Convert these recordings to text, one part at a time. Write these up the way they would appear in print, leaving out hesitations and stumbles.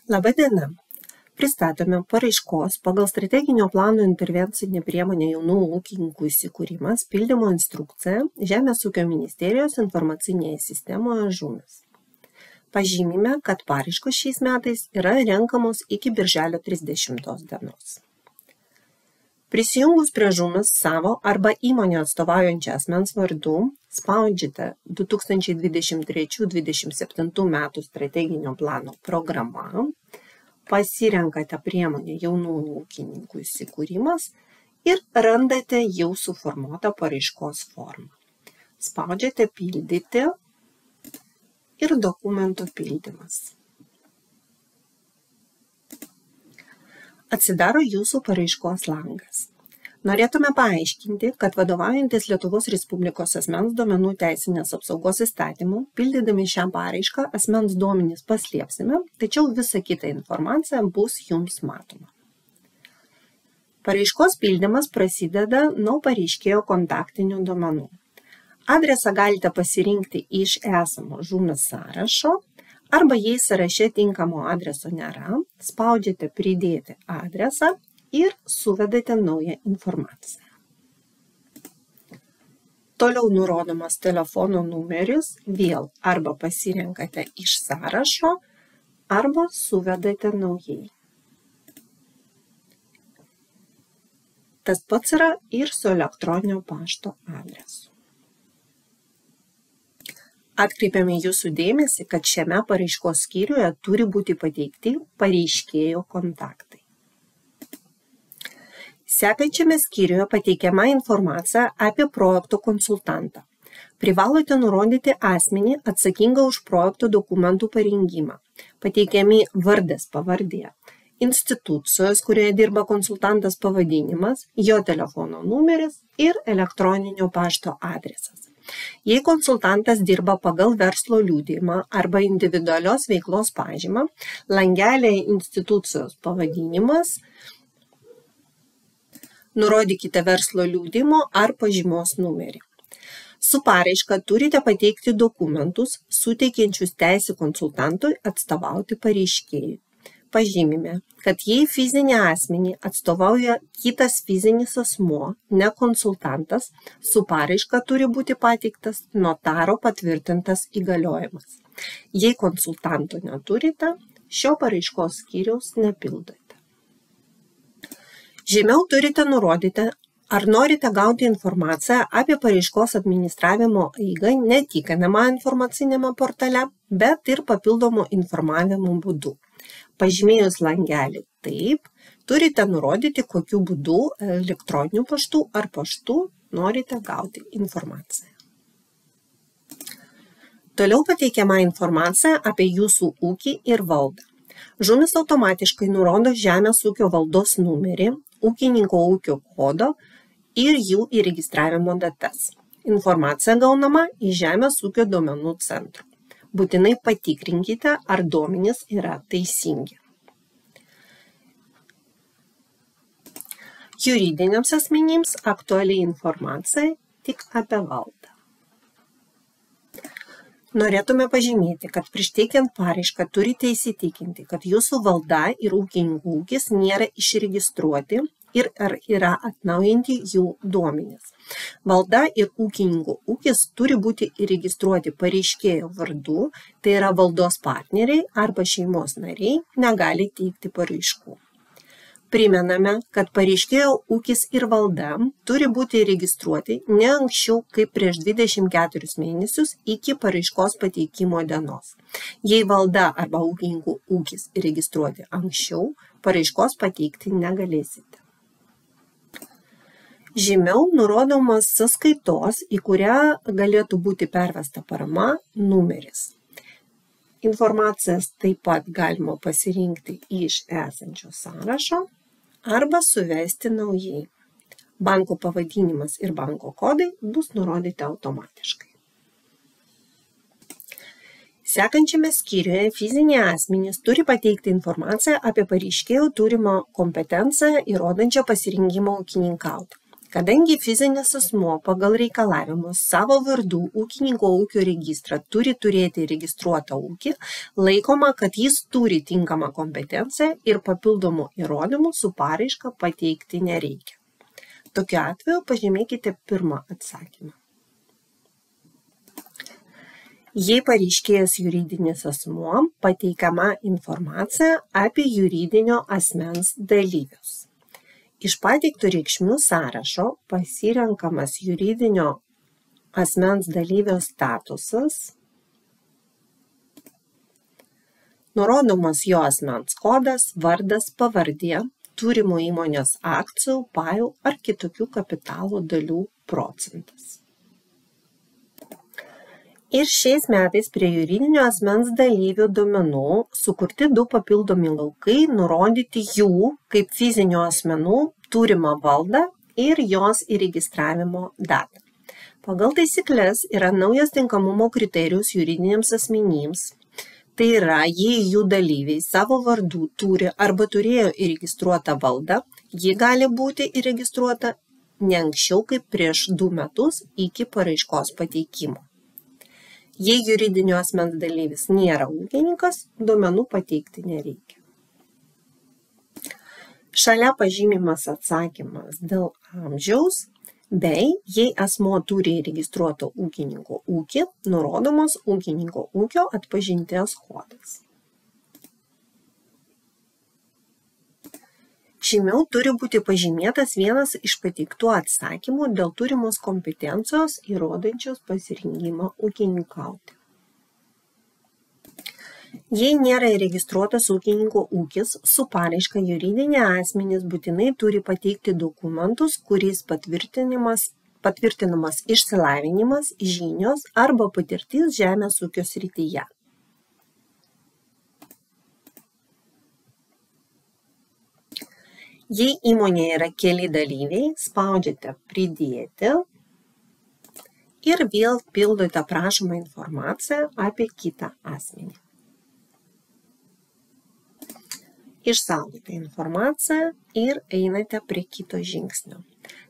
Labą dieną. Pristatome paraiškos pagal strateginio plano intervencinė priemonė jaunų ūkininkų įsikūrimas pildymo instrukciją Žemės ūkio ministerijos informacinėje sistemoje Žumis. Pažymime, kad paraiškos šiais metais yra renkamos iki birželio 30 dienos. Prisijungus prie Žumis savo arba įmonę atstovaujančią asmens vardu, spaudžiate 2023-2027 metų strateginio plano programą, pasirenkate priemonę jaunų ūkininkų įsikūrimas ir randate jau suformuotą paraiškos formą. Spaudžiate pildyti ir dokumento pildymas. Atsidaro jūsų paraiškos langas. Norėtume paaiškinti, kad vadovaujantis Lietuvos Respublikos asmens duomenų teisinės apsaugos įstatymu, pildydami šią paraišką asmens duomenys paslėpsime, tačiau visa kita informacija bus jums matoma. Paraiškos pildymas prasideda nuo pareiškėjo kontaktinių duomenų. Adresą galite pasirinkti iš esamo Žumis sąrašo, arba jei sąraše tinkamo adreso nėra, spaudžiate pridėti adresą ir suvedate naują informaciją. Toliau nurodomas telefono numeris, vėl arba pasirenkate iš sąrašo, arba suvedate naujai. Tas pats yra ir su elektroninio pašto adresu. Atkreipiame jūsų dėmesį, kad šiame paraiškos skyriuje turi būti pateikti pareiškėjo kontaktai. Sekančiame skyriuje pateikiama informacija apie projekto konsultantą. Privalote nurodyti asmenį atsakingą už projekto dokumentų parengimą. Pateikiami vardas pavardė, institucijos, kurioje dirba konsultantas pavadinimas, jo telefono numeris ir elektroninio pašto adresas. Jei konsultantas dirba pagal verslo liudijimą arba individualios veiklos pažymą, langelėje institucijos pavadinimas, nurodykite verslo liudijimo ar pažymos numerį. Su paraiška turite pateikti dokumentus, suteikiančius teisę konsultantui atstovauti pareiškėjui. Pažymime, kad jei fizinį asmenį atstovauja kitas fizinis asmuo, ne konsultantas, su paraiška turi būti pateiktas notaro patvirtintas įgaliojimas. Jei konsultanto neturite, šio paraiškos skyriaus nepildote. Žemiau turite nurodyti, ar norite gauti informaciją apie paraiškos administravimo eigą ne tik NMA informacinėme portale, bet ir papildomų informavimo būdų. Pažymėjus langelį taip, turite nurodyti, kokiu būdu elektroniniu paštu ar paštu norite gauti informaciją. Toliau pateikiama informacija apie jūsų ūkį ir valdą. Žumis automatiškai nurodo žemės ūkio valdos numerį, ūkininko ūkio kodo ir jų įregistravimo datas. Informacija gaunama iš Žemės ūkio duomenų centro. Būtinai patikrinkite, ar duomenys yra teisingi. Juridiniams asmenims aktuali informacija tik apie valdą. Norėtume pažymėti, kad prieš teikiant paraišką turite įsitikinti, kad jūsų valda ir ūkininkų ūkis nėra išregistruoti ir ar yra atnaujinti jų duomenys. Valda ir ūkininkų ūkis turi būti įregistruoti pareiškėjo vardu, tai yra valdos partneriai arba šeimos nariai negali teikti paraiškų. Primename, kad pareiškėjo ūkis ir valda turi būti įregistruoti ne anksčiau kaip prieš 24 mėnesius iki paraiškos pateikimo dienos. Jei valda arba ūkininkų ūkis įregistruoti anksčiau, paraiškos pateikti negalėsite. Žemiau nurodomas sąskaitos, į kurią galėtų būti pervesta parama, numeris. Informacijas taip pat galima pasirinkti iš esančio sąrašo arba suvesti naujai. Banko pavadinimas ir banko kodai bus nurodyti automatiškai. Sekančiame skyriuje fiziniai asmenys turi pateikti informaciją apie pareiškėjo turimą kompetenciją įrodančią pasirinkimą ūkininkauti. Kadangi fizinis asmuo pagal reikalavimus savo vardų ūkininko ūkio registrą turi turėti registruotą ūkį, laikoma, kad jis turi tinkamą kompetenciją ir papildomų įrodymų su paraiška pateikti nereikia. Tokiu atveju pažymėkite pirmą atsakymą. Jei pareiškėjas juridinis asmuo, pateikiama informacija apie juridinio asmens dalyvius. Iš pateiktų reikšmių sąrašo pasirenkamas juridinio asmens dalyvio statusas, nurodomas jo asmens kodas, vardas, pavardė, turimų įmonės akcijų, pajų ar kitokių kapitalo dalių procentas. Ir šiais metais prie juridinio asmens dalyvių duomenų sukurti 2 papildomi laukai, nurodyti jų kaip fizinių asmenų turimą valdą ir jos įregistravimo datą. Pagal taisyklės yra naujas tinkamumo kriterijus juridiniams asmenims. Tai yra, jei jų dalyviai savo vardų turi arba turėjo įregistruotą valdą, ji gali būti įregistruota ne anksčiau kaip prieš 2 metus iki paraiškos pateikimo. Jei juridinio asmens dalyvis nėra ūkininkas, duomenų pateikti nereikia. Šalia pažymimas atsakymas dėl amžiaus, bei jei asmuo turi įregistruoto ūkininko ūkį, nurodomas ūkininko ūkio atpažinties kodas. Žemiau turi būti pažymėtas vienas iš pateiktų atsakymų dėl turimos kompetencijos įrodančios pasirengimą ūkininkauti. Jei nėra įregistruotas ūkininko ūkis, su paraiška juridiniai asmenys būtinai turi pateikti dokumentus, kuriais patvirtinamas išsilavinimas, žinios arba patirtis žemės ūkio srityje. Jei įmonėje yra keli dalyviai, spaudžiate pridėti ir vėl pildote prašomą informaciją apie kitą asmenį. Išsaugote informaciją ir einate prie kito žingsnio.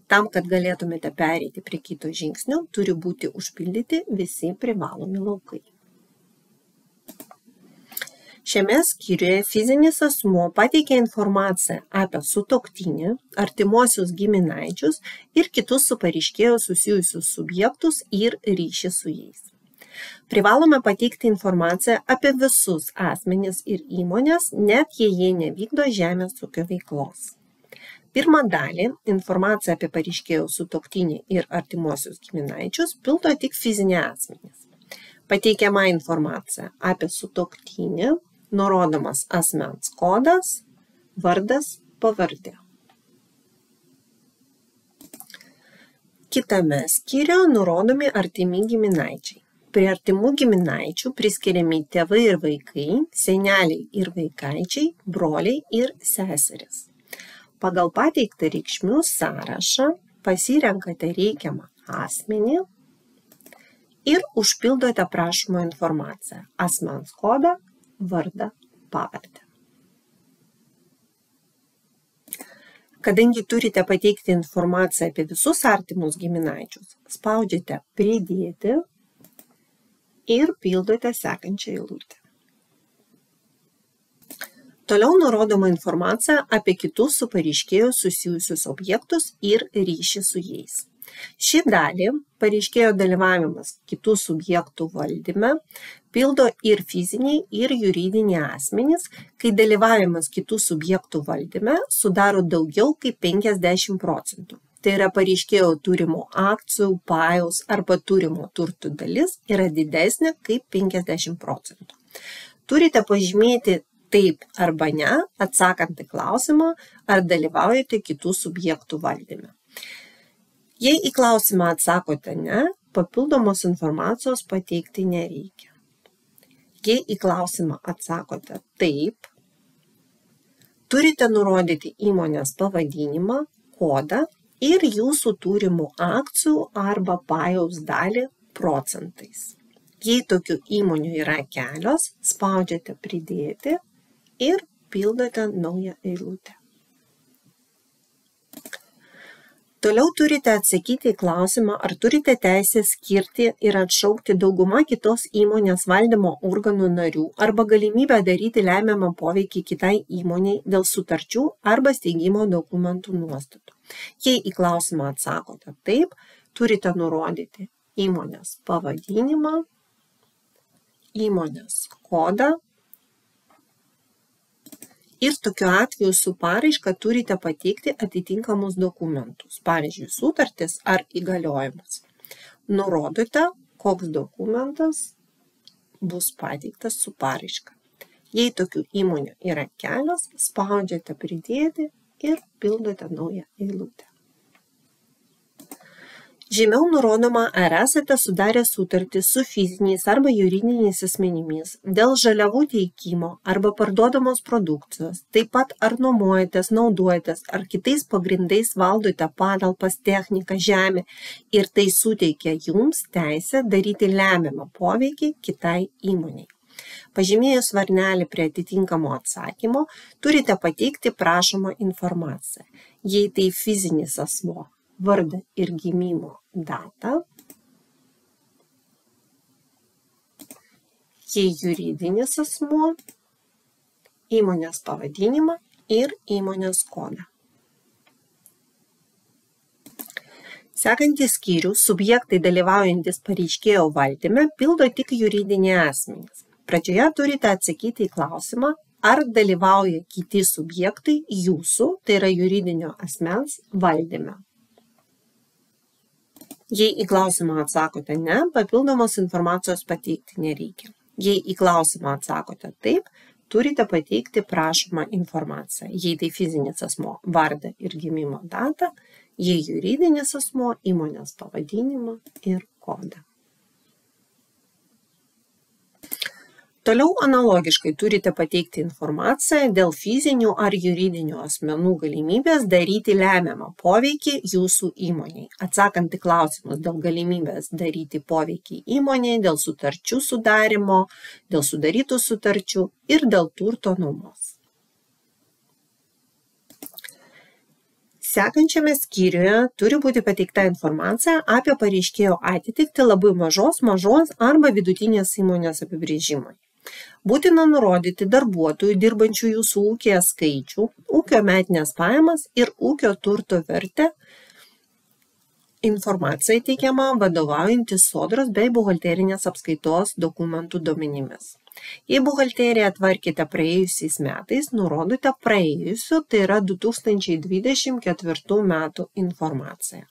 Tam, kad galėtumėte pereiti prie kito žingsnio, turi būti užpildyti visi privalomi laukai. Šiame skyriuje fizinis asmuo pateikia informaciją apie sutuoktinį, artimuosius giminaičius ir kitus su pareiškėju susijusius subjektus ir ryšį su jais. Privalome pateikti informaciją apie visus asmenis ir įmonės, net jei jie nevykdo žemės ūkio veiklos. Pirmą dalį, informaciją apie pareiškėjų sutuoktinį ir artimuosius giminaičius, pildo tik fiziniai asmenys. Pateikiama informacija apie sutuoktinį, nurodomas asmens kodas, vardas, pavardė. Kitame skyriuje nurodomi artimi giminaičiai. Prie artimų giminaičių priskiriami tėvai ir vaikai, seneliai ir vaikaičiai, broliai ir seserys. Pagal pateiktą reikšmių sąrašą pasirenkate reikiamą asmenį ir užpildote prašomą informaciją, asmens kodą, vardą, pavardę. Kadangi turite pateikti informaciją apie visus artimus giminaičius, spaudžiate pridėti ir pildote sekančią eilutę. Toliau nurodoma informacija apie kitus su pareiškėju susijusius objektus ir ryšį su jais. Šį dalį, pareiškėjo dalyvavimas kitų subjektų valdyme, pildo ir fiziniai, ir juridiniai asmenys, kai dalyvavimas kitų subjektų valdyme sudaro daugiau kaip 50%. Tai yra pareiškėjo turimo akcijų, pajaus arba turimo turtų dalis yra didesnė kaip 50%. Turite pažymėti taip arba ne, atsakant į klausimą, ar dalyvaujate kitų subjektų valdyme. Jei į klausimą atsakote ne, papildomos informacijos pateikti nereikia. Jei į klausimą atsakote taip, turite nurodyti įmonės pavadinimą, kodą ir jūsų turimų akcijų arba pajaus dalį procentais. Jei tokių įmonių yra kelios, spaudžiate pridėti ir pildote naują eilutę. Toliau turite atsakyti į klausimą, ar turite teisę skirti ir atšaukti daugumą kitos įmonės valdymo organų narių arba galimybę daryti lemiamą poveikį kitai įmoniai dėl sutarčių arba steigimo dokumentų nuostatų. Jei į klausimą atsakote taip, turite nurodyti įmonės pavadinimą, įmonės kodą. Ir tokiu atveju su paraiška turite pateikti atitinkamus dokumentus, pavyzdžiui, sutartis ar įgaliojimus. Nurodote, koks dokumentas bus pateiktas su paraiška. Jei tokių įmonių yra kelios, spaudžiate pridėti ir pildote naują eilutę. Žemiau nurodoma, ar esate sudarę sutartį su fiziniais arba juridiniais asmenimis dėl žaliavų teikimo arba parduodamos produkcijos, taip pat ar nuomojatės, naudojatės ar kitais pagrindais valdote patalpas, techniką, žemę ir tai suteikia jums teisę daryti lemiamą poveikį kitai įmoniai. Pažymėjus varnelį prie atitinkamo atsakymo, turite pateikti prašomą informaciją. Jei tai fizinis asmuo, vardą ir gimimo datą, jei juridinis asmuo, įmonės pavadinimą ir įmonės kodą. Sekantį skyrių subjektai dalyvaujantis pareiškėjo valdyme pildo tik juridiniai asmenys. Pradžioje turite atsakyti į klausimą, ar dalyvauja kiti subjektai jūsų, tai yra juridinio asmens valdyme. Jei į klausimą atsakote ne, papildomos informacijos pateikti nereikia. Jei į klausimą atsakote taip, turite pateikti prašomą informaciją. Jei tai fizinis asmuo, vardą ir gimimo datą, jei juridinis asmuo, įmonės pavadinimą ir kodą. Toliau analogiškai turite pateikti informaciją dėl fizinių ar juridinių asmenų galimybės daryti lemiamą poveikį jūsų įmoniai. Atsakant į klausimus dėl galimybės daryti poveikį įmoniai, dėl sutarčių sudarimo, dėl sudarytų sutarčių ir dėl turto nuomos. Sekančiame skyriuje turi būti pateikta informacija apie pareiškėjo atitiktį labai mažos arba vidutinės įmonės apibrėžimui. Būtina nurodyti darbuotojų dirbančių jūsų ūkyje skaičių, ūkio metinės pajamas ir ūkio turto vertę. Informacija teikiama vadovaujantis sodros bei buhalterinės apskaitos dokumentų duomenimis. Jei buhalteriją tvarkėte praėjusiais metais, nurodote praėjusių, tai yra 2024 metų informaciją.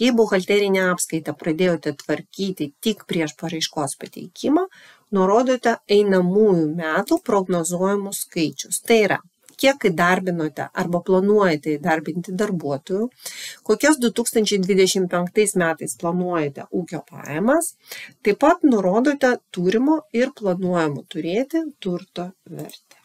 Jei buhalterinę apskaitą pradėjote tvarkyti tik prieš paraiškos pateikimą, nurodote einamųjų metų prognozuojamus skaičius. Tai yra, kiek įdarbinote arba planuojate įdarbinti darbuotojų, kokias 2025 metais planuojate ūkio pajamas, taip pat nurodote turimo ir planuojamo turėti turto vertę.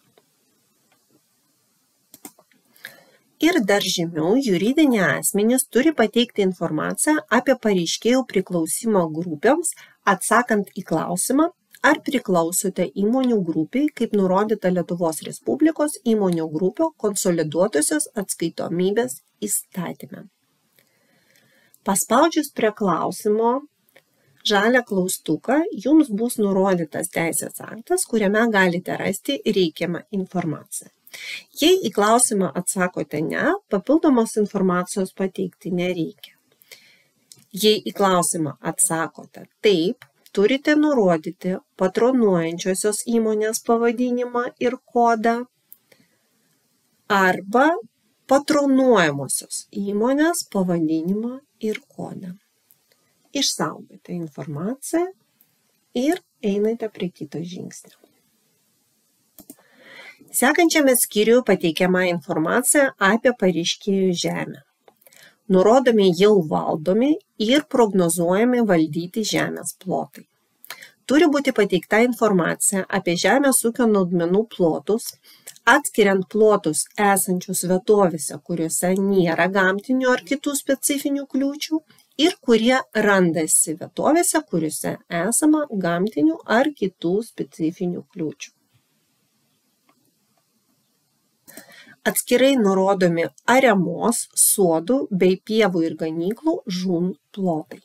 Ir dar žemiau juridiniai asmenys turi pateikti informaciją apie pareiškėjų priklausimo grupėms, atsakant į klausimą, ar priklausote įmonių grupiai, kaip nurodyta Lietuvos Respublikos įmonių grupio konsoliduotosios atskaitomybės įstatyme. Paspaudžius prie klausimo žalią klaustuką, jums bus nurodytas teisės aktas, kuriame galite rasti reikiamą informaciją. Jei į klausimą atsakote ne, papildomos informacijos pateikti nereikia. Jei į klausimą atsakote taip, turite nurodyti patronuojančiosios įmonės pavadinimą ir kodą arba patronuojamosios įmonės pavadinimą ir kodą. Išsaugate informaciją ir einate prie kito žingsnio. Sekančiame skyriuje pateikiama informacija apie pareiškėjų žemę. Nurodomi jau valdomi ir prognozuojami valdyti žemės plotai. Turi būti pateikta informacija apie žemės ūkio naudmenų plotus, atskiriant plotus esančius vietovėse, kuriuose nėra gamtinių ar kitų specifinių kliūčių, ir kurie randasi vietovėse, kuriuose esama gamtinių ar kitų specifinių kliūčių. Atskirai nurodomi ariamos, sodų bei pievų ir ganyklų žūm plotai.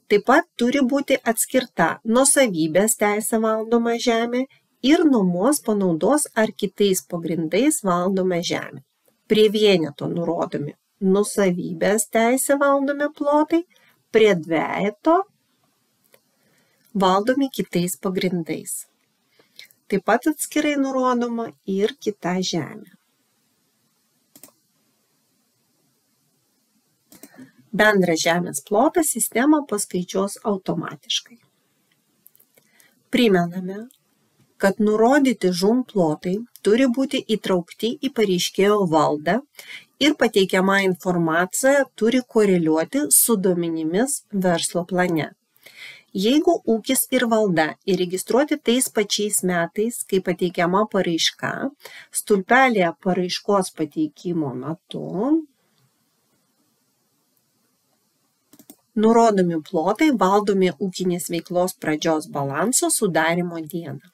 Taip pat turi būti atskirta nuosavybės teise valdoma žemė ir nuomos panaudos ar kitais pagrindais valdoma žemė. Prie vieneto nurodomi nuosavybės teise valdomi plotai, prie dvejeto valdomi kitais pagrindais. Taip pat atskirai nurodoma ir kita žemė. Bendrą žemės plotą sistema paskaičiuos automatiškai. Primename, kad nurodyti žūm plotai turi būti įtraukti į pareiškėjo valdą ir pateikiama informacija turi koreliuoti su duomenimis verslo plane. Jeigu ūkis ir valda įregistruoti tais pačiais metais, kai pateikiama paraiška, stulpelėje paraiškos pateikimo metu nurodomi plotai valdomi ūkinės veiklos pradžios balanso sudarymo dieną.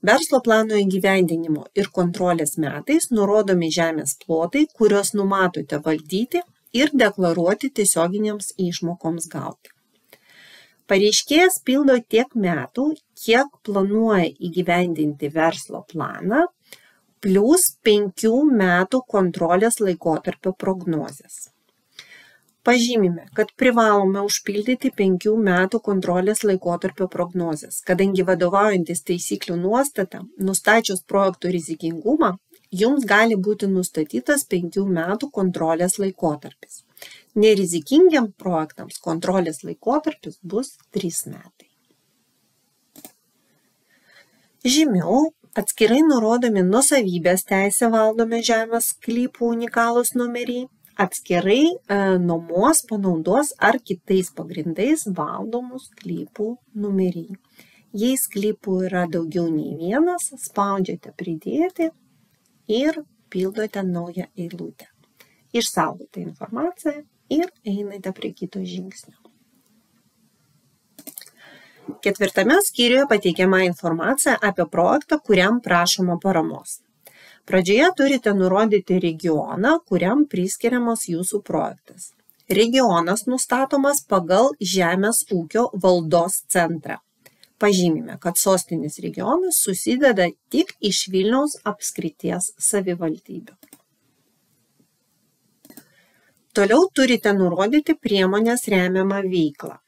Verslo plano įgyvendinimo ir kontrolės metais nurodomi žemės plotai, kuriuos numatote valdyti ir deklaruoti tiesioginėms išmokoms gauti. Pareiškėjas pildo tiek metų, kiek planuoja įgyvendinti verslo planą, plus 5 metų kontrolės laikotarpio prognozės. Pažymime, kad privalome užpildyti 5 metų kontrolės laikotarpio prognozes, kadangi vadovaujantis taisyklių nuostata, nustačius projektų rizikingumą, jums gali būti nustatytas 5 metų kontrolės laikotarpis. Nerizikingiam projektams kontrolės laikotarpis bus 3 metai. Žemiau atskirai nurodomi nuosavybės teise valdomi žemės sklypų unikalūs numeriai, atskirai nuomos panaudos ar kitais pagrindais valdomų sklypų numeriai. Jei sklypų yra daugiau nei vienas, spaudžiate pridėti ir pildote naują eilutę. Išsaugote informaciją ir einate prie kito žingsnio. 4 skyriuje pateikiama informacija apie projektą, kuriam prašoma paramos. Pradžioje turite nurodyti regioną, kuriam priskiriamas jūsų projektas. Regionas nustatomas pagal žemės ūkio valdos centrą. Pažymime, kad sostinės regionas susideda tik iš Vilniaus apskrities savivaldybių. Toliau turite nurodyti priemonės remiamą veiklą.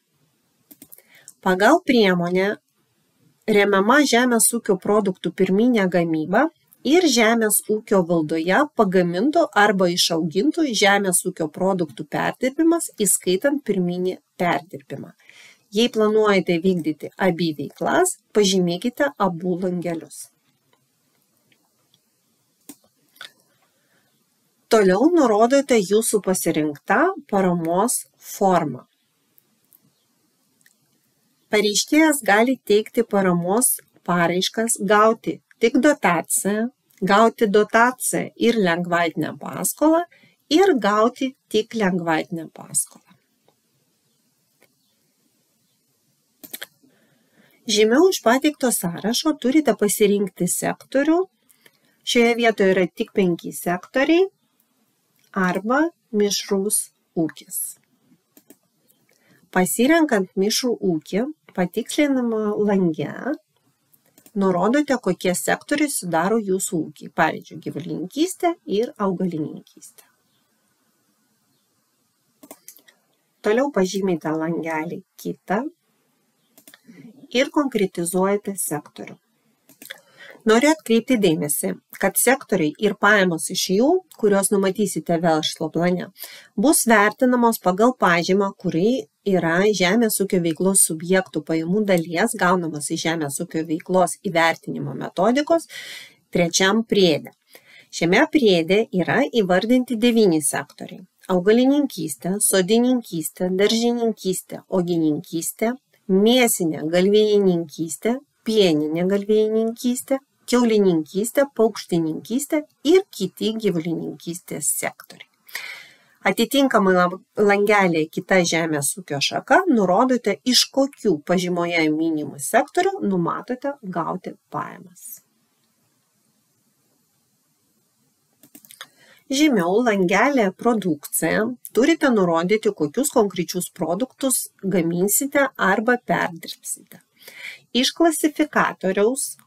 Pagal priemonę remiama žemės ūkio produktų pirminė gamyba ir žemės ūkio valdoje pagamintų arba išaugintų žemės ūkio produktų perdirbimas, įskaitant pirminį perdirbimą. Jei planuojate vykdyti abi veiklas, pažymėkite abu langelius. Toliau nurodote jūsų pasirinktą paramos formą. Pareiškėjas gali teikti paramos paraiškas, gauti tik dotaciją, gauti dotaciją ir lengvatinę paskolą ir gauti tik lengvatinę paskolą. Žemiau iš pateikto sąrašo turite pasirinkti sektorių. Šioje vietoje yra tik 5 sektoriai arba mišrus ūkis. Pasirenkant mišrų ūkį, patikslinimo lange nurodote, kokie sektoriai sudaro jūsų ūkį, pavyzdžiui, gyvulininkystė ir augalininkystė. Toliau pažymite langelį kitą ir konkretizuojate sektorių. Noriu atkreipti dėmesį, kad sektoriai ir pajamos iš jų, kurios numatysite verslo plane, bus vertinamos pagal pažymą, kuri yra žemės ūkio veiklos subjektų pajamų dalies gaunamas iš žemės ūkio veiklos įvertinimo metodikos 3 priede. Šiame priede yra įvardinti 9 sektoriai. Augalininkystė, sodininkystė, daržininkystė, ogininkystė, mėsinė galvijininkystė, pieninė galvijininkystė, kiaulininkystė, paukštininkystė ir kiti gyvulininkystės sektoriai. Atitinkamai langelėje kita žemės ūkio šaka nurodote, iš kokių pažymoje minimų sektorių numatote gauti pajamas. Žemiau langelė produkcija turite nurodyti, kokius konkrečius produktus gaminsite arba perdirbsite. Iš klasifikatoriaus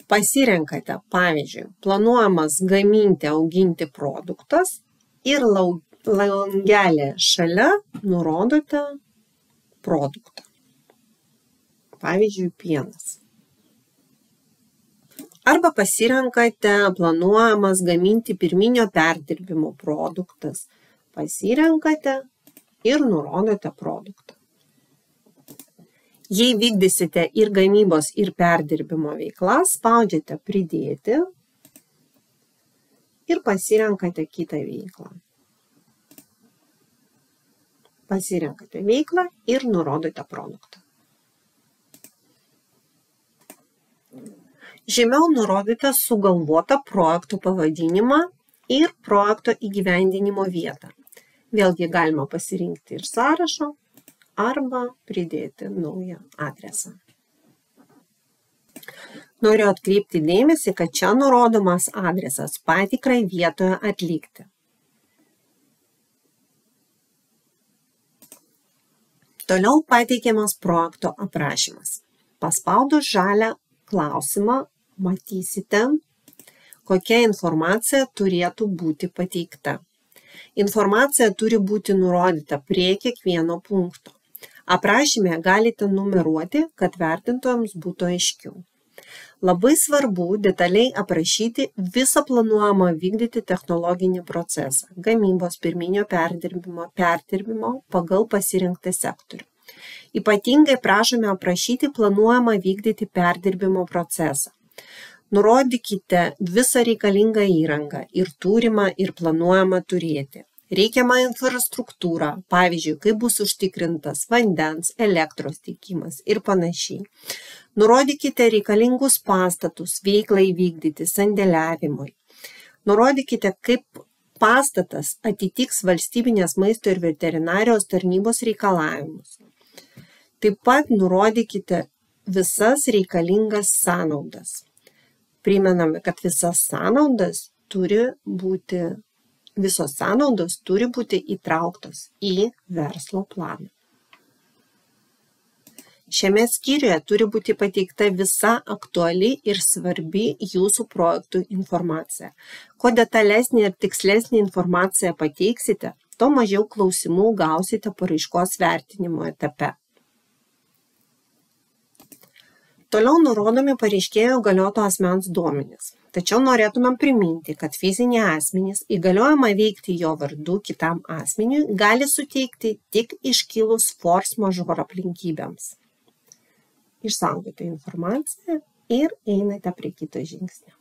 pasirenkate, pavyzdžiui, planuojamas gaminti, auginti produktas ir langelė šalia nurodote produktą. Pavyzdžiui, pienas. Arba pasirenkate planuojamas gaminti pirminio perdirbimo produktas. Pasirenkate ir nurodote produktą. Jei vykdysite ir gamybos, ir perdirbimo veiklas, spaudžiate pridėti ir pasirenkate kitą veiklą. Pasirenkate veiklą ir nurodote produktą. Žemiau nurodote sugalvotą projekto pavadinimą ir projekto įgyvendinimo vietą. Vėlgi galima pasirinkti ir sąrašą arba pridėti naują adresą. Noriu atkreipti dėmesį, kad čia nurodomas adresas patikrai vietoje atlikti. Toliau pateikiamas projekto aprašymas. Paspaudus žalią klausimą matysite, kokia informacija turėtų būti pateikta. Informacija turi būti nurodyta prie kiekvieno punkto. Aprašyme galite numeruoti, kad vertintojams būtų aiškiau. Labai svarbu detaliai aprašyti visą planuojamą vykdyti technologinį procesą, gamybos, pirminio perdirbimo pagal pasirinktą sektorių. Ypatingai prašome aprašyti planuojamą vykdyti perdirbimo procesą. Nurodykite visą reikalingą įrangą ir turimą ir planuojamą turėti. Reikiamą infrastruktūrą, pavyzdžiui, kaip bus užtikrintas vandens, elektros tiekimas ir panašiai. Nurodykite reikalingus pastatus veiklai vykdyti sandėliavimui. Nurodykite, kaip pastatas atitiks valstybinės maisto ir veterinarijos tarnybos reikalavimus. Taip pat nurodykite visas reikalingas sąnaudas. Primename, kad visos sąnaudos turi būti įtrauktos į verslo planą. Šiame skyriuje turi būti pateikta visa aktuali ir svarbi jūsų projektų informacija. Kuo detalesnė ir tikslesnė informacija pateiksite, tuo mažiau klausimų gausite paraiškos vertinimo etape. Toliau nurodomi pareiškėjo įgalioto asmens duomenys. Tačiau norėtumėm priminti, kad fiziniai asmenys įgaliojimą veikti jo vardu kitam asmeniui gali suteikti tik iškilus force majeure aplinkybėms. Išsaugote informaciją ir einate prie kito žingsnio.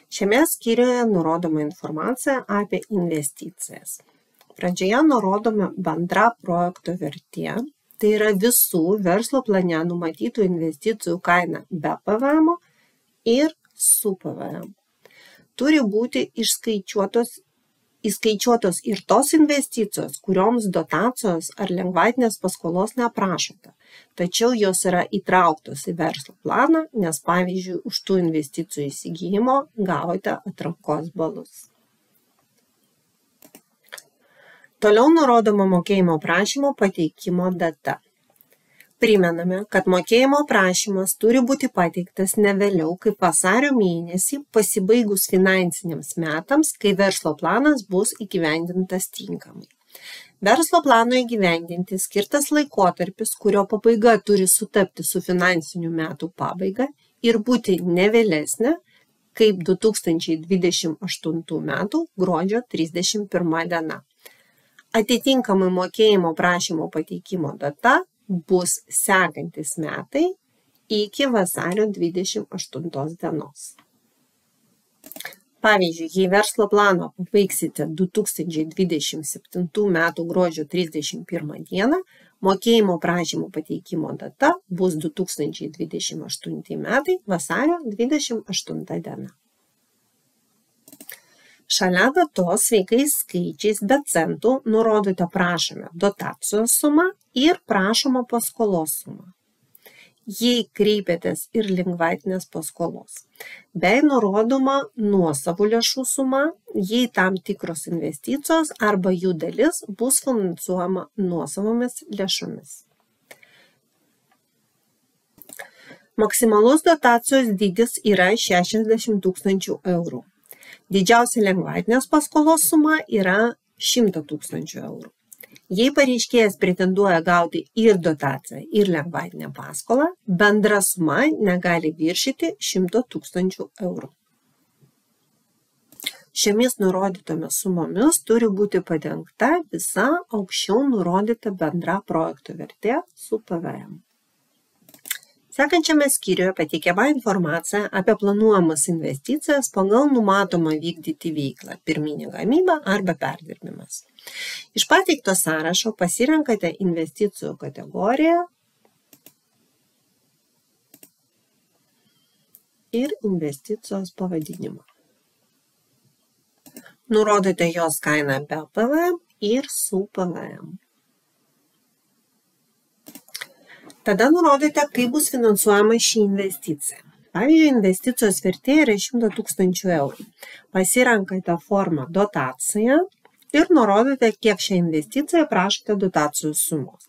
Šiame skyriuje nurodoma informacija apie investicijas. Pradžioje nurodome bendrą projekto vertė, tai yra visų verslo plane numatytų investicijų kaina be PVM ir su PVM. Turi būti įskaičiuotos ir tos investicijos, kurioms dotacijos ar lengvatinės paskolos neprašote, tačiau jos yra įtrauktos į verslo planą, nes pavyzdžiui, už tų investicijų įsigijimo gavote atrankos balus. Toliau nurodoma mokėjimo prašymo pateikimo data. Primename, kad mokėjimo prašymas turi būti pateiktas ne vėliau kaip vasario mėnesį pasibaigus finansiniams metams, kai verslo planas bus įgyvendintas tinkamai. Verslo plano įgyvendinti skirtas laikotarpis, kurio pabaiga turi sutapti su finansinių metų pabaiga ir būti ne vėlesnė kaip 2028 metų gruodžio 31 diena. Atitinkamai mokėjimo prašymo pateikimo data bus sekantis metai iki vasario 28 dienos. Pavyzdžiui, jei verslo planą pabaigsite 2027 metų gruodžio 31 dieną, mokėjimo prašymo pateikimo data bus 2028 metai vasario 28 diena. Šalia datos sveikais skaičiais be centų nurodote prašome dotacijos sumą ir prašoma paskolos sumą. jei kreipiatės ir lengvatinės paskolos, bei nurodoma nuosavų lėšų suma, jei tam tikros investicijos arba jų dalis bus finansuojama nuosavomis lėšomis. Maksimalus dotacijos dydis yra 60 000 eurų. Didžiausia lengvatinės paskolos suma yra 100 000 eurų. Jei pareiškėjas pretenduoja gauti ir dotaciją, ir lengvatinę paskolą, bendra suma negali viršyti 100 000 eurų. Šiomis nurodytomis sumomis turi būti padengta visa aukščiau nurodyta bendra projekto vertė su PVM. Sekančiame skyriuje pateikiama informacija apie planuojamas investicijas pagal numatomą vykdyti veiklą, pirminė gamyba arba perdirbimas. Iš pateikto sąrašo pasirenkate investicijų kategoriją ir investicijos pavadinimą. Nurodote jos kainą be PVM ir su PVM. Tada nurodote, kaip bus finansuojama ši investicija. Pavyzdžiui, investicijos vertė yra 100 000 eurų. Pasirenkate formą dotaciją ir nurodote, kiek šią investiciją prašote dotacijos sumos.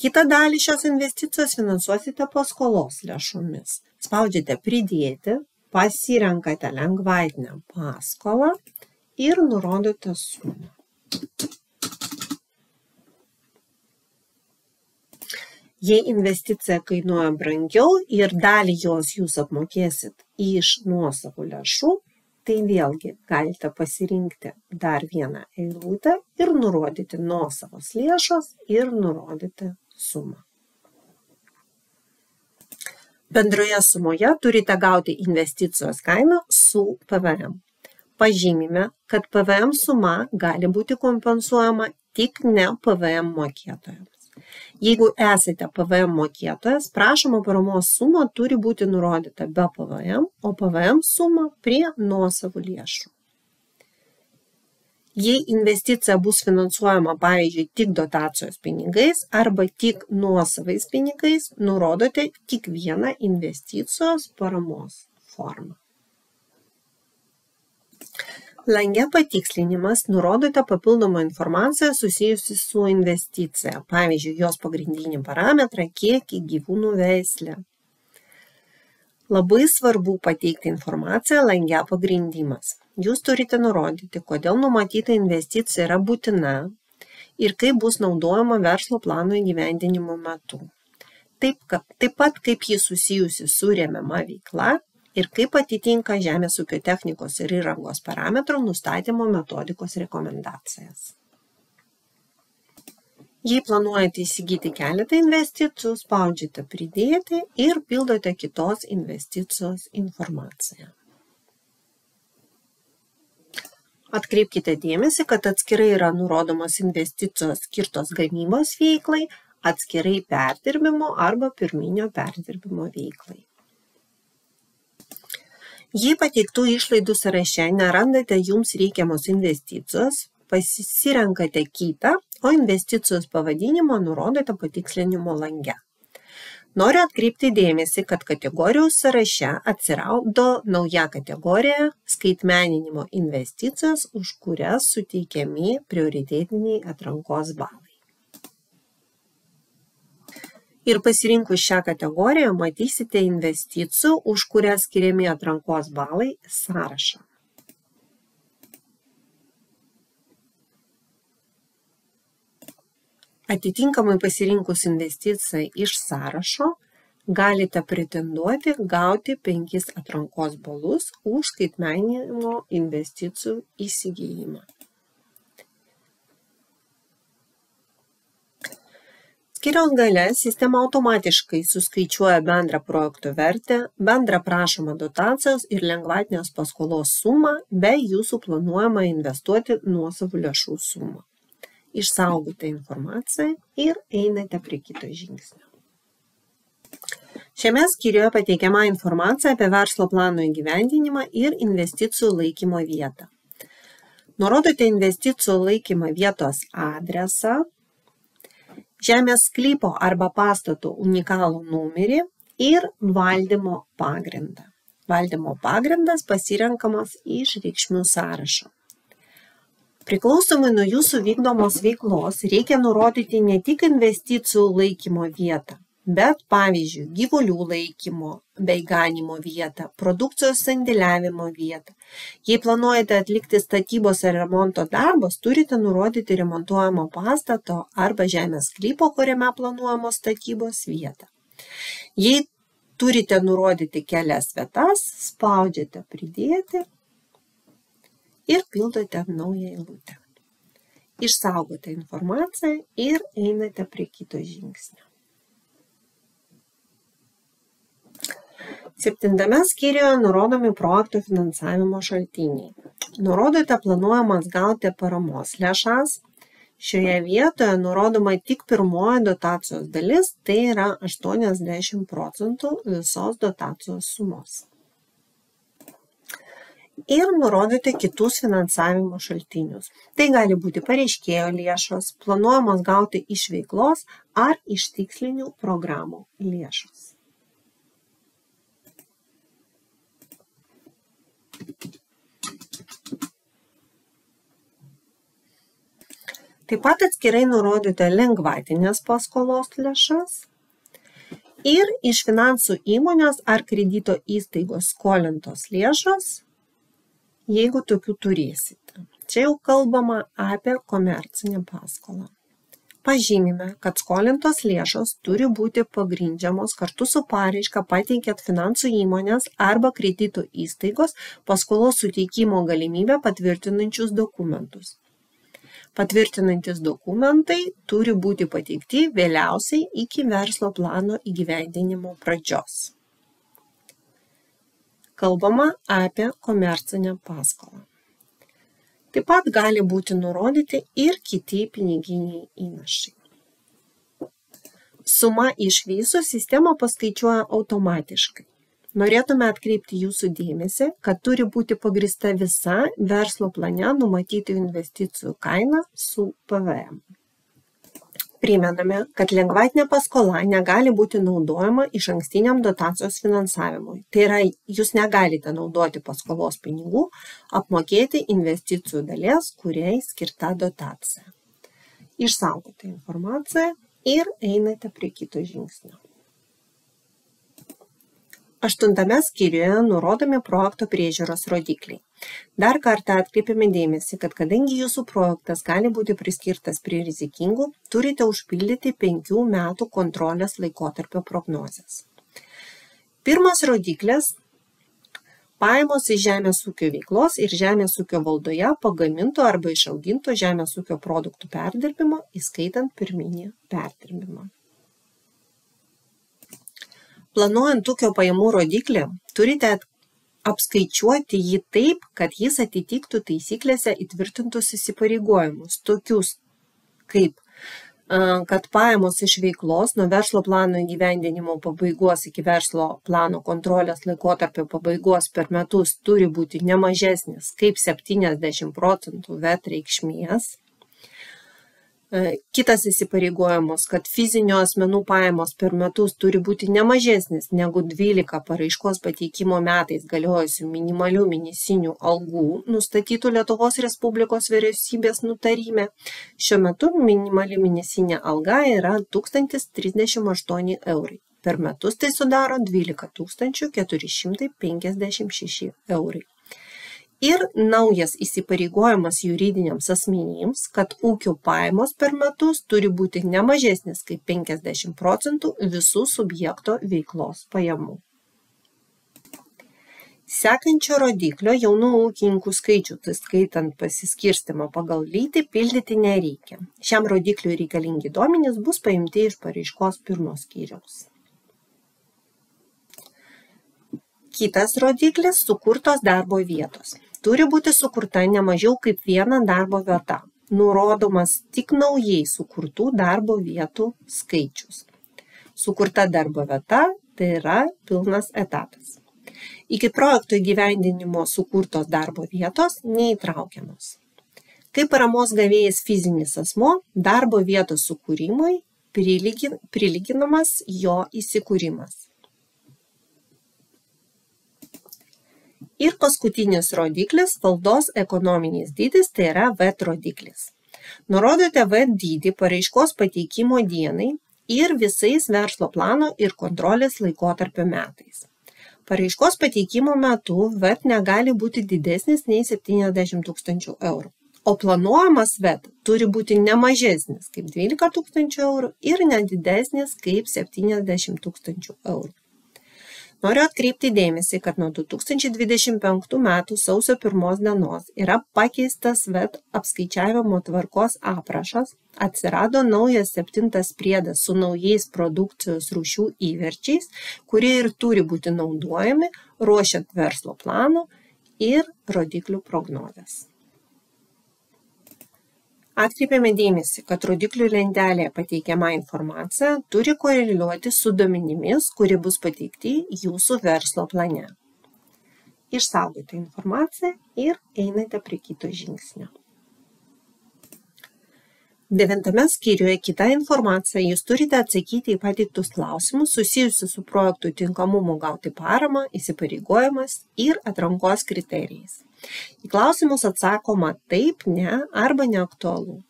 Kitą dalį šios investicijos finansuosite paskolos lėšomis. Spaudžiate pridėti, pasirenkate lengvatinę paskolą ir nurodote sumą. Jei investicija kainuoja brangiau ir dalį jos jūs apmokėsit iš nuosavų lėšų, tai vėlgi galite pasirinkti dar vieną eilutę ir nurodyti nuosavos lėšos ir nurodyti sumą. Bendroje sumoje turite gauti investicijos kainą su PVM. Pažymime, kad PVM suma gali būti kompensuojama tik ne PVM mokėtojams. Jeigu esate PVM mokėtojas, prašoma paramos suma turi būti nurodyta be PVM, o PVM suma prie nuosavų lėšų. Jei investicija bus finansuojama, pavyzdžiui, tik dotacijos pinigais arba tik nuosavais pinigais, nurodote tik vieną investicijos paramos formą. Lange patikslinimas nurodote papildomą informaciją susijusi su investicija, pavyzdžiui, jos pagrindinį parametrą, kiekį, gyvūnų veislę. Labai svarbu pateikti informaciją lange pagrindimas. Jūs turite nurodyti, kodėl numatyta investicija yra būtina ir kaip bus naudojama verslo plano įgyvendinimo metu. Taip pat kaip ji susijusi su remiama veikla ir kaip atitinka žemės ūkio technikos ir įrangos parametrų nustatymo metodikos rekomendacijas. Jei planuojate įsigyti keletą investicijų, spaudžiate pridėti ir pildote kitos investicijos informaciją. Atkreipkite dėmesį, kad atskirai yra nurodomos investicijos skirtos gamybos veiklai, atskirai perdirbimo arba pirminio perdirbimo veiklai. Jei pateiktų išlaidų sąraše nerandate jums reikiamos investicijos, pasirenkate kitą, o investicijos pavadinimą nurodote patikslinimo lange. Noriu atkreipti dėmesį, kad kategorijų sąraše atsirado nauja kategorija skaitmeninimo investicijos, už kurias suteikiami prioritetiniai atrankos balai. Ir pasirinkus šią kategoriją matysite investicijų, už kurias skiriami atrankos balai sąrašą. Atitinkamai pasirinkus investiciją iš sąrašo, galite pretenduoti gauti 5 atrankos balus už skaitmeninimo investicijų įsigijimą. Skyriaus gale sistema automatiškai suskaičiuoja bendrą projekto vertę, bendrą prašomą dotacijos ir lengvatinės paskolos sumą bei jūsų planuojamą investuoti nuosavų lėšų sumą. Išsaugote informaciją ir einate prie kito žingsnio. Šiame skyriuje pateikiama informacija apie verslo plano įgyvendinimą ir investicijų laikymo vietą. Nurodote investicijų laikymo vietos adresą žemės sklypo arba pastato unikalų numerį ir valdymo pagrindą. Valdymo pagrindas pasirenkamas iš reikšmių sąrašo. Priklausomai nuo jūsų vykdomos veiklos reikia nurodyti ne tik investicijų laikymo vietą, bet pavyzdžiui gyvulių laikymo bei ganymo vietą, produkcijos sandėliavimo vietą. Jei planuojate atlikti statybos ar remonto darbus, turite nurodyti remontuojamo pastato arba žemės sklypo, kuriame planuojamos statybos vietą. Jei turite nurodyti kelias vietas, spaudžiate pridėti ir pildote naują eilutę. Išsaugote informaciją ir einate prie kito žingsnio. 7 skyriuje nurodomi projekto finansavimo šaltiniai. Nurodote planuojamas gauti paramos lėšas. Šioje vietoje nurodoma tik pirmoji dotacijos dalis, tai yra 80% visos dotacijos sumos. Ir nurodote kitus finansavimo šaltinius. Tai gali būti pareiškėjo lėšos, planuojamos gauti iš veiklos ar iš tikslinių programų lėšos. Taip pat atskirai nurodote lengvatinės paskolos lėšas ir iš finansų įmonės ar kredito įstaigos skolintos lėšos, jeigu tokių turėsite. Čia jau kalbama apie komercinę paskolą. Pažymime, kad skolintos lėšos turi būti pagrindžiamos kartu su paraiška pateikiant finansų įmonės arba kredito įstaigos paskolos suteikimo galimybę patvirtinančius dokumentus. Patvirtinantis dokumentai turi būti pateikti vėliausiai iki verslo plano įgyvendinimo pradžios. Kalbama apie komercinę paskolą. Taip pat gali būti nurodyti ir kiti piniginiai įnašai. Suma iš visų sistema paskaičiuoja automatiškai. Norėtume atkreipti jūsų dėmesį, kad turi būti pagrįsta visa verslo plane numatyti investicijų kaina su PVM. Primename, kad lengvatinė paskola negali būti naudojama išankstiniam dotacijos finansavimui. Tai yra, jūs negalite naudoti paskolos pinigų, apmokėti investicijų dalies, kuriai skirta dotacija. Išsaugote informaciją ir einate prie kito žingsnio. 8 skyriuje nurodomi projekto priežiūros rodikliai. Dar kartą atkreipiame dėmesį, kad kadangi jūsų projektas gali būti priskirtas prie rizikingų, turite užpildyti 5 metų kontrolės laikotarpio prognozes. Pirmas rodiklis – pajamos iš žemės ūkio veiklos ir žemės ūkio valdoje pagaminto arba išauginto žemės ūkio produktų perdirbimo, įskaitant pirminį perdirbimą. Planuojant ūkio pajamų rodiklį, turite apskaičiuoti jį taip, kad jis atitiktų taisyklėse įtvirtintus įsipareigojimus, tokius kaip, kad pajamos iš veiklos nuo verslo plano įgyvendinimo pabaigos iki verslo plano kontrolės laikotarpio pabaigos per metus turi būti nemažesnis kaip 70% VET reikšmės. Kitas įsipareigojimas, kad fizinių asmenų pajamos per metus turi būti nemažesnis negu 12 paraiškos pateikimo metais galiojusių minimalių mėnesinių algų nustatytų Lietuvos Respublikos vyriausybės nutarime. Šiuo metu minimali mėnesinė alga yra 1038 eurai. Per metus tai sudaro 12 456 eurai. Ir naujas įsipareigojimas juridiniams asmenims, kad ūkio pajamos per metus turi būti nemažesnis kaip 50% visų subjekto veiklos pajamų. Sekančio rodiklio jaunų ūkininkų skaičių, tai skaitant pasiskirstimą pagal lytį, pildyti nereikia. Šiam rodikliui reikalingi duomenys bus paimti iš paraiškos 1 skyriaus. Kitas rodiklis – sukurtos darbo vietos. Turi būti sukurta ne mažiau kaip 1 darbo vieta, nurodomas tik naujai sukurtų darbo vietų skaičius. Sukurta darbo vieta – tai yra pilnas etatas. Iki projekto įgyvendinimo sukurtos darbo vietos neįtraukiamos. Kaip paramos gavėjas fizinis asmuo, darbo vietos sukūrimui prilyginamas jo įsikūrimas. Ir paskutinis rodiklis – valdos ekonominis dydis, tai yra VET rodiklis. Nurodote VET dydį paraiškos pateikimo dienai ir visais verslo plano ir kontrolės laikotarpio metais. Paraiškos pateikimo metu VET negali būti didesnis nei 70 000 eurų, o planuojamas VET turi būti ne mažesnis kaip 12 000 eurų ir nedidesnis kaip 70 000 eurų. Noriu atkreipti dėmesį, kad nuo 2025 metų sausio 1 dienos yra pakeistas VET apskaičiavimo tvarkos aprašas, atsirado naujas 7 priedas su naujais produkcijos rūšių įverčiais, kurie ir turi būti naudojami ruošiant verslo plano ir rodiklių prognozes. Atkreipiame dėmesį, kad rodiklių lentelėje pateikiama informacija turi koreliuoti su duomenimis, kurie bus pateikti jūsų verslo plane. Išsaugokite informaciją ir einate prie kito žingsnio. 9 skyriuje kitą informaciją jūs turite atsakyti į pateiktus klausimus susijusius su projektų tinkamumu gauti paramą, įsipareigojimas ir atrankos kriterijais. Į klausimus atsakoma taip, ne arba neaktualu.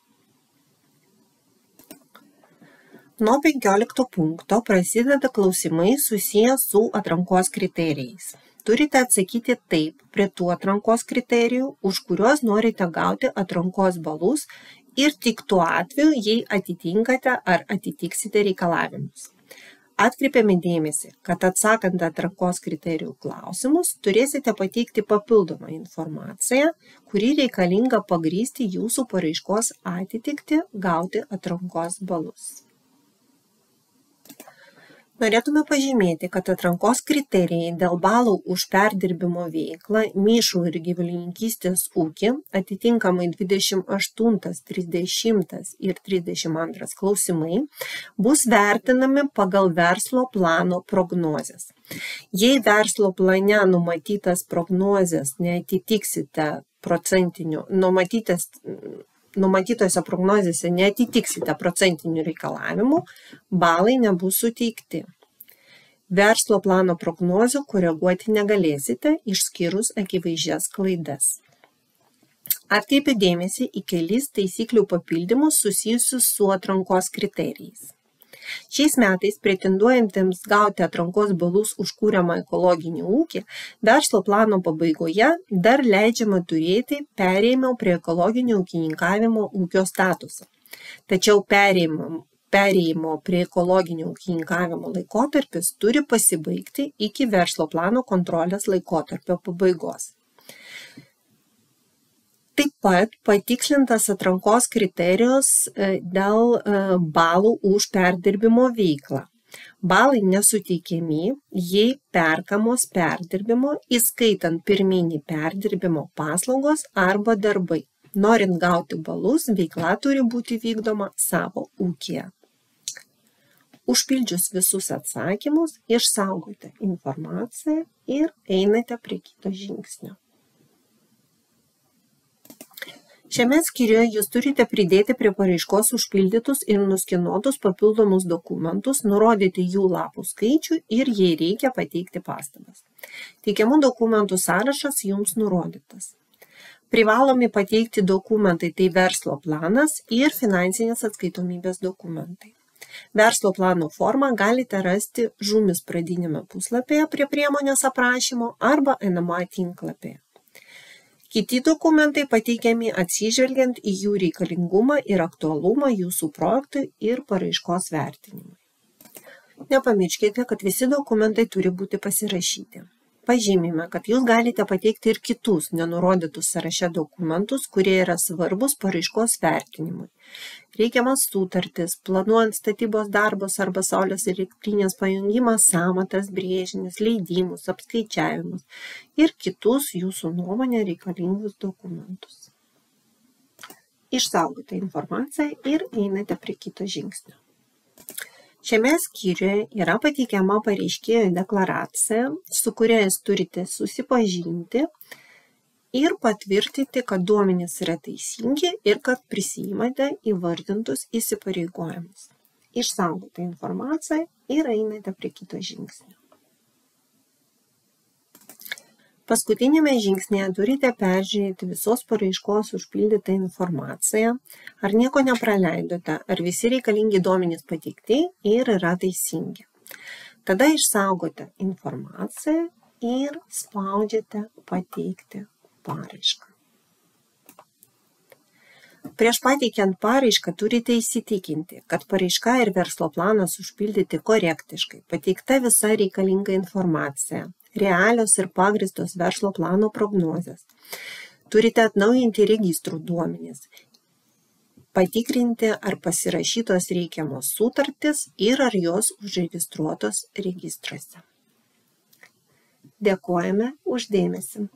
Nuo 15 punkto prasideda klausimai susiję su atrankos kriterijais. Turite atsakyti taip prie tų atrankos kriterijų, už kuriuos norite gauti atrankos balus ir tik tuo atveju, jei atitinkate ar atitiksite reikalavimus. Atkreipiame dėmesį, kad atsakant atrankos kriterijų klausimus, turėsite pateikti papildomą informaciją, kuri reikalinga pagrįsti jūsų paraiškos atitiktį gauti atrankos balus. Norėtume pažymėti, kad atrankos kriterijai dėl balų už perdirbimo veiklą, mišrų ir gyvulininkystės ūkį, atitinkamai 28, 30 ir 32 klausimai, bus vertinami pagal verslo plano prognozes. Jei verslo plane numatytas prognozes neatitiksite numatytose prognozėse neatitiksite procentinių reikalavimų, balai nebus suteikti. Verslo plano prognozių koreguoti negalėsite, išskyrus akivaizdžias klaidas. Atkreipiu dėmesį į kelis taisyklių papildymus susijusius su atrankos kriterijais. Šiais metais pretenduojantiems gauti atrankos balus už kuriamą ekologinį ūkį, verslo plano pabaigoje dar leidžiama turėti perėjimo prie ekologinio ūkininkavimo ūkio statusą. Tačiau perėjimo prie ekologinio ūkininkavimo laikotarpis turi pasibaigti iki verslo plano kontrolės laikotarpio pabaigos. Taip pat patikslintas atrankos kriterijus dėl balų už perdirbimo veiklą. Balai nesuteikiami, jei perkamos perdirbimo, įskaitant pirminį perdirbimo paslaugos arba darbai. Norint gauti balus, veikla turi būti vykdoma savo ūkyje. Užpildžius visus atsakymus, išsaugokite informaciją ir einate prie kito žingsnio. Šiame skyriuje jūs turite pridėti prie paraiškos užpildytus ir nuskenuotus papildomus dokumentus, nurodyti jų lapų skaičių ir jei reikia pateikti pastabas. Teikiamų dokumentų sąrašas jums nurodytas. Privalomi pateikti dokumentai tai verslo planas ir finansinės atskaitomybės dokumentai. Verslo plano formą galite rasti žumis pradinėme puslapyje prie priemonės aprašymo arba NMA tinklapyje. Kiti dokumentai pateikiami atsižvelgiant į jų reikalingumą ir aktualumą jūsų projektui ir paraiškos vertinimui. Nepamirškite, kad visi dokumentai turi būti pasirašyti. Pažymime, kad jūs galite pateikti ir kitus nenurodytus sąraše dokumentus, kurie yra svarbus paraiškos vertinimui. Reikiamas sutartis, planuojant statybos darbus arba saulės elektrinės pajungimą, sąmatas, brėžinius, leidimus, apskaičiavimus ir kitus jūsų nuomonę reikalingus dokumentus. Išsaugokite informaciją ir einate prie kito žingsnio. Šiame skyriuje yra pateikiama pareiškėjo deklaracija, su kuria jūs turite susipažinti ir patvirtinti, kad duomenys yra teisingi ir kad prisiimate įvardintus įsipareigojimus. išsaugotą informaciją ir einate prie kito žingsnio. Paskutinėme žingsnėje turite peržiūrėti visos paraiškos užpildytą informaciją, ar nieko nepraleidote, ar visi reikalingi duomenys pateikti ir yra teisingi. Tada išsaugote informaciją ir spaudžiate pateikti paraišką. Prieš pateikiant paraišką turite įsitikinti, kad paraiška ir verslo planas užpildyti korektiškai, pateikta visa reikalinga informacija, realios ir pagrįstos verslo plano prognozės. Turite atnaujinti registrų duomenis, patikrinti, ar pasirašytos reikiamos sutartys ir ar jos užregistruotos registruose. Dėkojame už dėmesį.